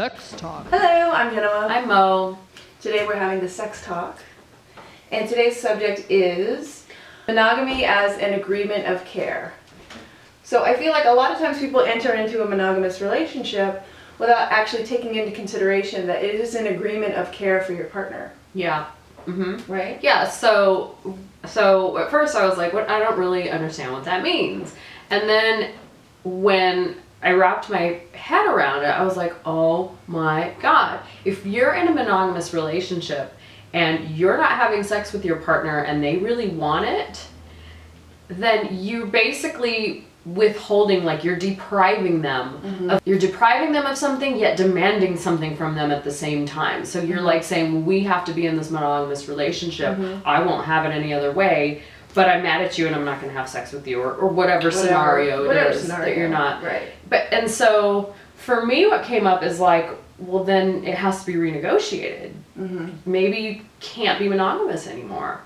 Sex Talk. Hello, I'm Jenoa. I'm Mo. Today we're having the sex talk. And today's subject is monogamy as an agreement of care. So I feel like a lot of times people enter into a monogamous relationship without actually taking into consideration that it is an agreement of care for your partner. Yeah. Mm-hmm. Right? Yeah, so at first I was like, what? I don't really understand what that means. And then when I wrapped my head around it, I was like, oh my God. If you're in a monogamous relationship and you're not having sex with your partner and they really want it, then you basically withholding, like you're depriving them of something, yet demanding something from them at the same time. So you're like saying, we have to be in this monogamous relationship. I won't have it any other way, but I'm mad at you and I'm not going to have sex with you, or whatever scenario it is that you're not. Right. And so for me, what came up is like, well, then it has to be renegotiated. Maybe you can't be monogamous anymore.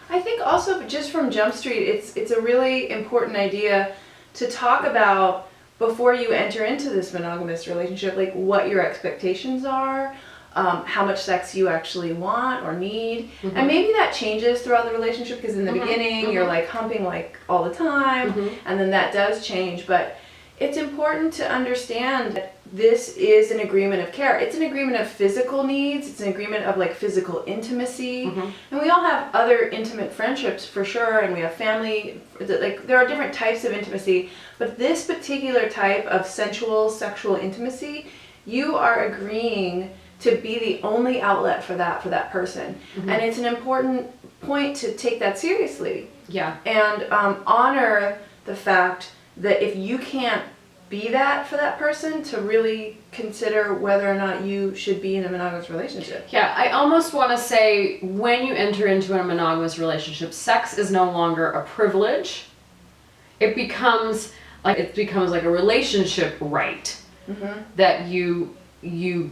I think also just from Jump Street, it's a really important idea to talk about before you enter into this monogamous relationship, like what your expectations are, how much sex you actually want or need. And maybe that changes throughout the relationship, because in the beginning you're like humping like all the time, and then that does change. But it's important to understand that this is an agreement of care. It's an agreement of physical needs. It's an agreement of like physical intimacy. And we all have other intimate friendships for sure, and we have family. Like there are different types of intimacy, but this particular type of sensual, sexual intimacy, you are agreeing to be the only outlet for that person. And it's an important point to take that seriously. Yeah. And honor the fact that if you can't be that for that person, to really consider whether or not you should be in a monogamous relationship. Yeah, I almost want to say when you enter into a monogamous relationship, sex is no longer a privilege. It becomes like a relationship right that you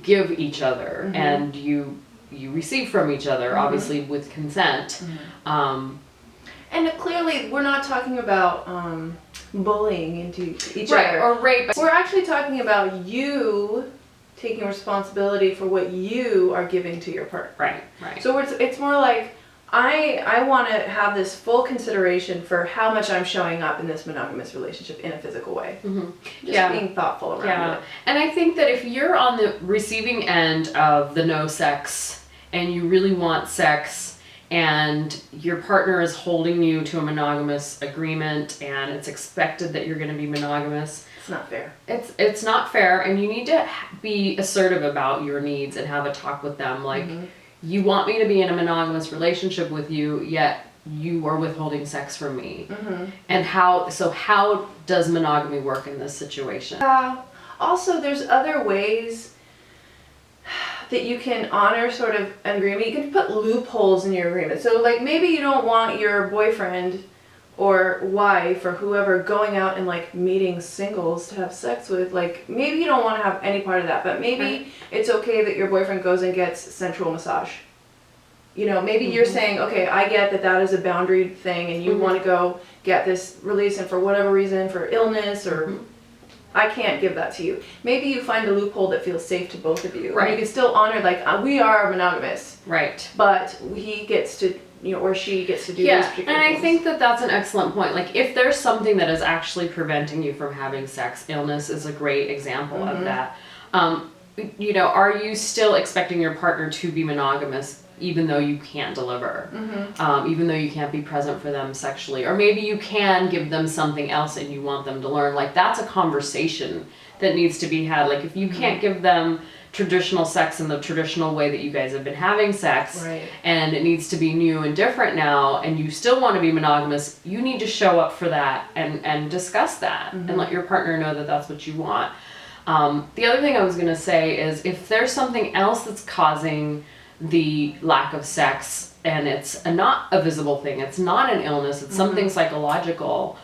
give each other and you receive from each other, obviously with consent. And clearly, we're not talking about bullying into each other. Or rape. We're actually talking about you taking responsibility for what you are giving to your partner. Right. So it's more like, I want to have this full consideration for how much I'm showing up in this monogamous relationship in a physical way. Just being thoughtful around it. And I think that if you're on the receiving end of the no sex and you really want sex, and your partner is holding you to a monogamous agreement and it's expected that you're going to be monogamous, it's not fair. It's not fair, and you need to be assertive about your needs and have a talk with them. Like, you want me to be in a monogamous relationship with you, yet you are withholding sex from me. And how does monogamy work in this situation? Also, there's other ways that you can honor sort of an agreement. You can put loopholes in your agreement. So like maybe you don't want your boyfriend or wife or whoever going out and like meeting singles to have sex with. Like maybe you don't want to have any part of that, but maybe it's okay that your boyfriend goes and gets sensual massage. You know, maybe you're saying, okay, I get that is a boundary thing and you want to go get this release, and for whatever reason, for illness or I can't give that to you. Maybe you find a loophole that feels safe to both of you. Right. And you can still honor, like, we are monogamous. Right. But he gets to, or she gets to do these particular and things. I think that that's an excellent point. Like, if there's something that is actually preventing you from having sex, illness is a great example of that. Are you still expecting your partner to be monogamous even though you can't deliver, even though you can't be present for them sexually, or maybe you can give them something else and you want them to learn? Like, that's a conversation that needs to be had. Like, if you can't give them traditional sex in the traditional way that you guys have been having sex, and it needs to be new and different now, and you still want to be monogamous, you need to show up for that and discuss that and let your partner know that that's what you want. The other thing I was going to say is, if there's something else that's causing the lack of sex, and it's not a visible thing, it's not an illness, it's something psychological,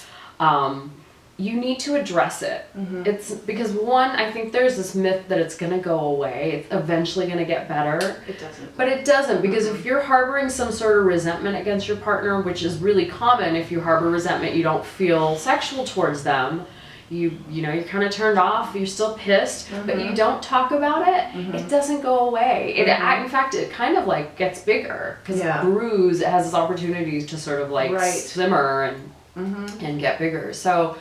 you need to address it. It's because, one, I think there's this myth that it's going to go away, it's eventually going to get better. It doesn't. But it doesn't, because if you're harboring some sort of resentment against your partner, which is really common, if you harbor resentment, you don't feel sexual towards them, you're kind of turned off, you're still pissed, but you don't talk about it, it doesn't go away. In fact, it kind of like gets bigger because bruise has its opportunities to sort of like simmer and get bigger. So,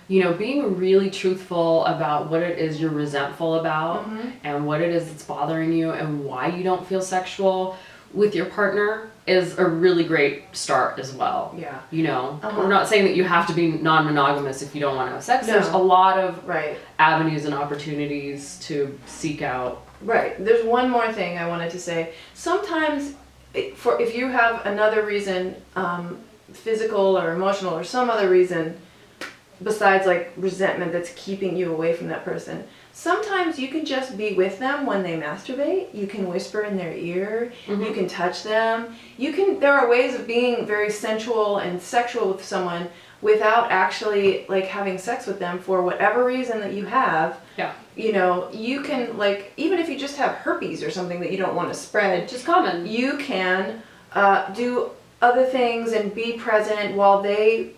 being really truthful about what it is you're resentful about and what it is that's bothering you and why you don't feel sexual with your partner is a really great start as well. Yeah. We're not saying that you have to be non-monogamous if you don't want to have sex. No. There's a lot of avenues and opportunities to seek out. Right. There's one more thing I wanted to say. Sometimes if you have another reason, physical or emotional or some other reason besides like resentment that's keeping you away from that person, sometimes you can just be with them when they masturbate. You can whisper in their ear. You can touch them. There are ways of being very sensual and sexual with someone without actually like having sex with them for whatever reason that you have. Yeah. You can, like, even if you just have herpes or something that you don't want to spread, which is common, you can do other things and be present while they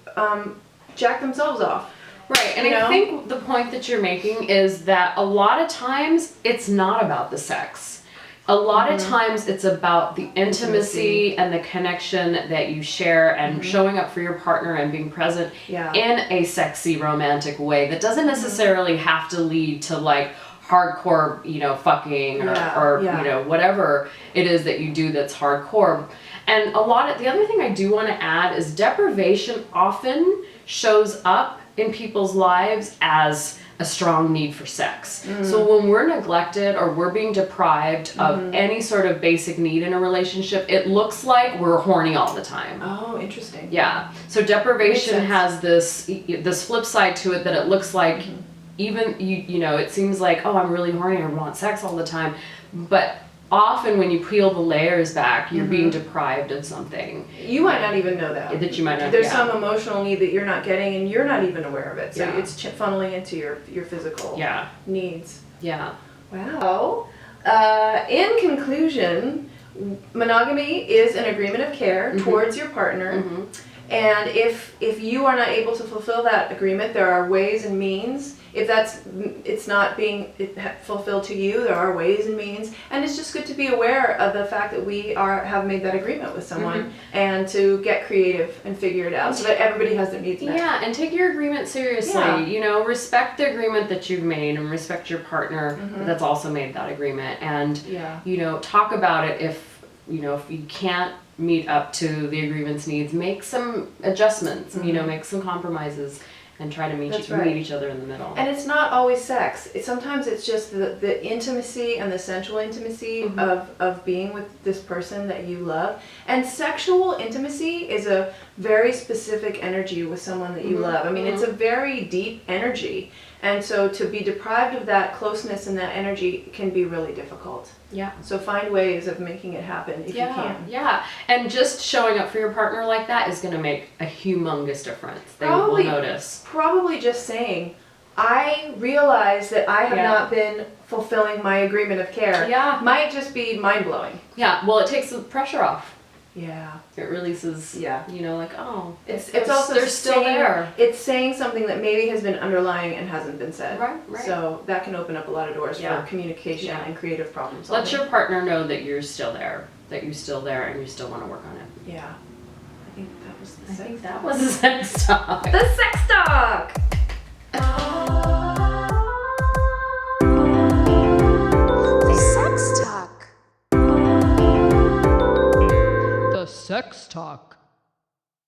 jack themselves off. Right, and I think the point that you're making is that a lot of times it's not about the sex. A lot of times it's about the intimacy and the connection that you share and showing up for your partner and being present in a sexy, romantic way that doesn't necessarily have to lead to like hardcore, fucking or whatever it is that you do that's hardcore. And the other thing I do want to add is deprivation often shows up in people's lives as a strong need for sex. So when we're neglected or we're being deprived of any sort of basic need in a relationship, it looks like we're horny all the time. Oh, interesting. Yeah. So deprivation has this flip side to it that it looks like even it seems like, oh, I'm really horny, I want sex all the time, but often when you peel the layers back, you're being deprived of something. You might not even know that. That you might not. There's some emotional need that you're not getting and you're not even aware of it. So it's funneling into your physical needs. Yeah. Wow. In conclusion, monogamy is an agreement of care towards your partner. And if you are not able to fulfill that agreement, there are ways and means. If it's not being fulfilled to you, there are ways and means. And it's just good to be aware of the fact that we have made that agreement with someone and to get creative and figure it out so that everybody has their needs met. Yeah, and take your agreement seriously. Yeah. Respect the agreement that you've made and respect your partner that's also made that agreement. And, talk about it if you can't meet up to the agreement's needs, make some adjustments, make some compromises and try to meet each other in the middle. And it's not always sex. Sometimes it's just the intimacy and the sensual intimacy of being with this person that you love. And sexual intimacy is a very specific energy with someone that you love. I mean, it's a very deep energy. And so to be deprived of that closeness and that energy can be really difficult. Yeah. So find ways of making it happen if you can. Yeah. And just showing up for your partner like that is going to make a humongous difference. They will notice. Probably just saying, I realize that I have not been fulfilling my agreement of care. Yeah. Might just be mind-blowing. Yeah. Well, it takes the pressure off. Yeah. It releases, like, oh, it's also they're still there. It's saying something that maybe has been underlying and hasn't been said. Right. So that can open up a lot of doors for communication and creative problem solving. Let your partner know that you're still there, and you still want to work on it. Yeah. I think that was the sex talk. That was the sex talk. The sex talk! Sex Talk.